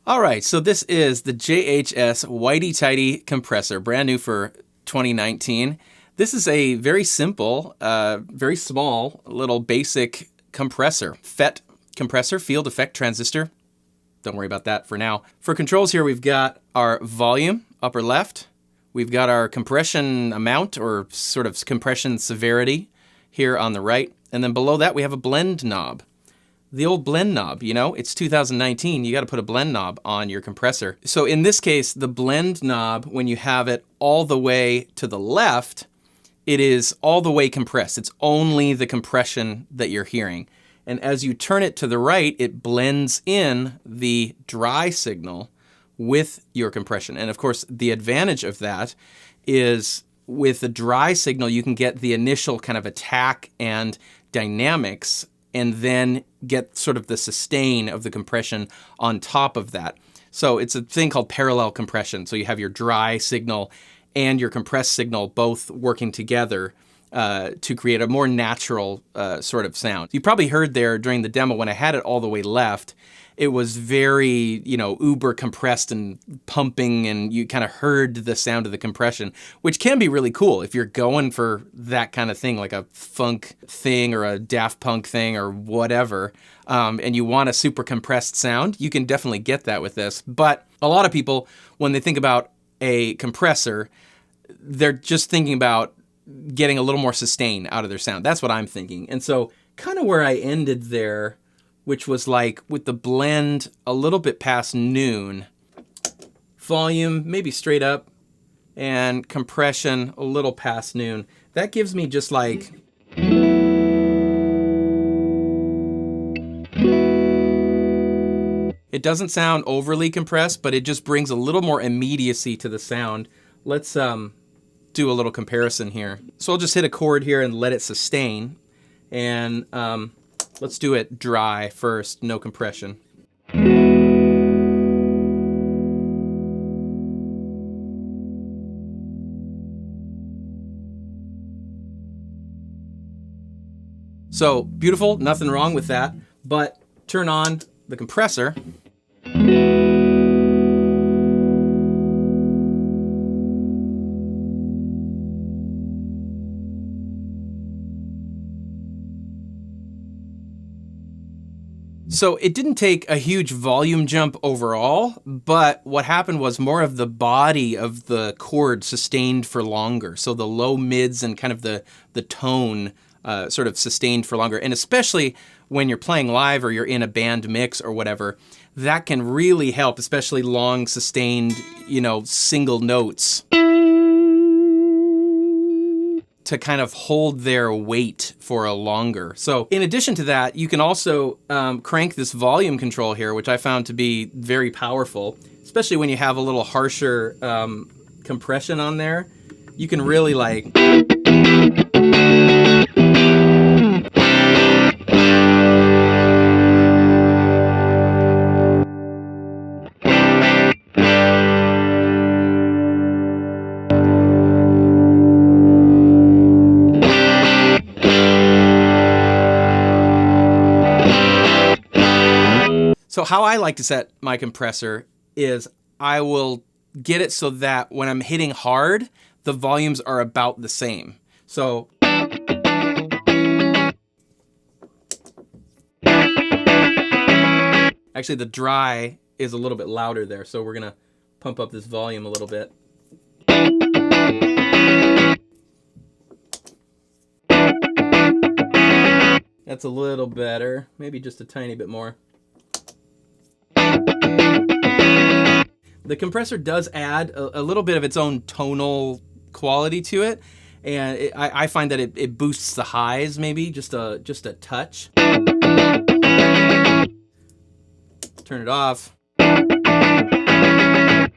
All right, so this is the JHS Whitey Tighty Compressor, brand new for 2019. This is a very simple, very small, little basic compressor. FET compressor, field effect transistor. Don't worry about that for now. For controls here, we've got our volume, upper left. We've got our compression amount, or sort of compression severity, here on the right. And then below that, we have a blend knob. The old blend knob, you know, it's 2019, you got to put a blend knob on your compressor. So in this case, the blend knob, when you have it all the way to the left, it is all the way compressed. It's only the compression that you're hearing. And as you turn it to the right, it blends in the dry signal with your compression. And of course, the advantage of that is with the dry signal, you can get the initial kind of attack and dynamics, and then get sort of the sustain of the compression on top of that. So it's a thing called parallel compression. So you have your dry signal and your compressed signal both working together to create a more natural sort of sound. You probably heard there during the demo when I had it all the way left, it was very, uber compressed and pumping, and you kind of heard the sound of the compression, which can be really cool if you're going for that kind of thing, like a funk thing or a Daft Punk thing or whatever, and you want a super compressed sound. You can definitely get that with this. But a lot of people, when they think about a compressor, they're just thinking about getting a little more sustain out of their sound. That's what I'm thinking. And so kind of where I ended there, which was like with the blend a little bit past noon, volume maybe straight up, and compression a little past noon. That gives me just like... It doesn't sound overly compressed, but it just brings a little more immediacy to the sound. Let's do a little comparison here. So I'll just hit a chord here and let it sustain. And let's do it dry first, no compression. So beautiful, nothing wrong with that, but turn on the compressor. So it didn't take a huge volume jump overall, but what happened was more of the body of the chord sustained for longer. So the low mids and kind of the tone sort of sustained for longer. And especially when you're playing live or you're in a band mix or whatever, that can really help, especially long sustained, single notes, to kind of hold their weight for a longer. So in addition to that, you can also crank this volume control here, which I found to be very powerful, especially when you have a little harsher compression on there. You can really like... So how I like to set my compressor is I will get it so that when I'm hitting hard, the volumes are about the same. So actually the dry is a little bit louder there, so we're gonna pump up this volume a little bit. That's a little better, maybe just a tiny bit more. The compressor does add a little bit of its own tonal quality to it, and I find that it boosts the highs maybe just a touch. Turn it off.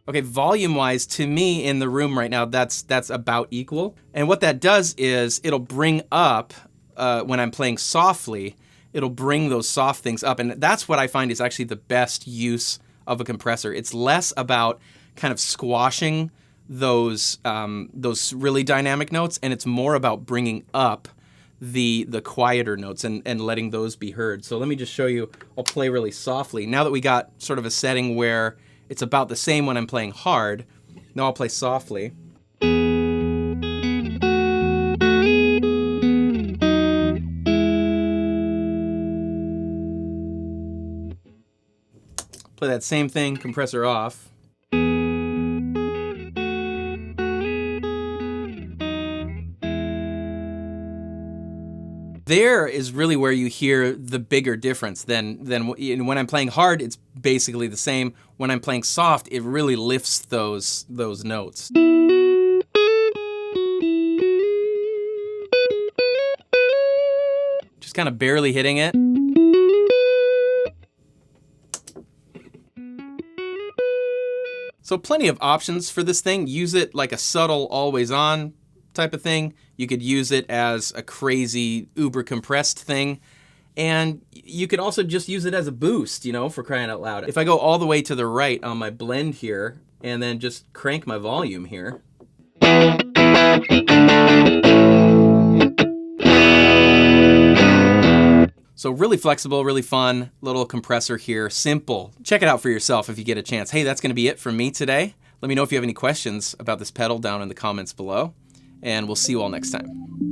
Okay, volume-wise, to me in the room right now, that's about equal. And what that does is it'll bring up, when I'm playing softly, it'll bring those soft things up, and that's what I find is actually the best use of a compressor. It's less about kind of squashing those really dynamic notes, and it's more about bringing up the quieter notes and letting those be heard. So let me just show you. I'll play really softly. Now that we got sort of a setting where it's about the same when I'm playing hard, now I'll play softly. Play that same thing, compressor off. There is really where you hear the bigger difference than when I'm playing hard, it's basically the same. When I'm playing soft, it really lifts those notes. Just kind of barely hitting it. So plenty of options for this thing. Use it like a subtle always on type of thing. You could use it as a crazy uber compressed thing. And you could also just use it as a boost, for crying out loud. If I go all the way to the right on my blend here and then just crank my volume here. So really flexible, really fun little compressor here. Simple. Check it out for yourself if you get a chance. Hey, that's going to be it from me today. Let me know if you have any questions about this pedal down in the comments below, and we'll see you all next time.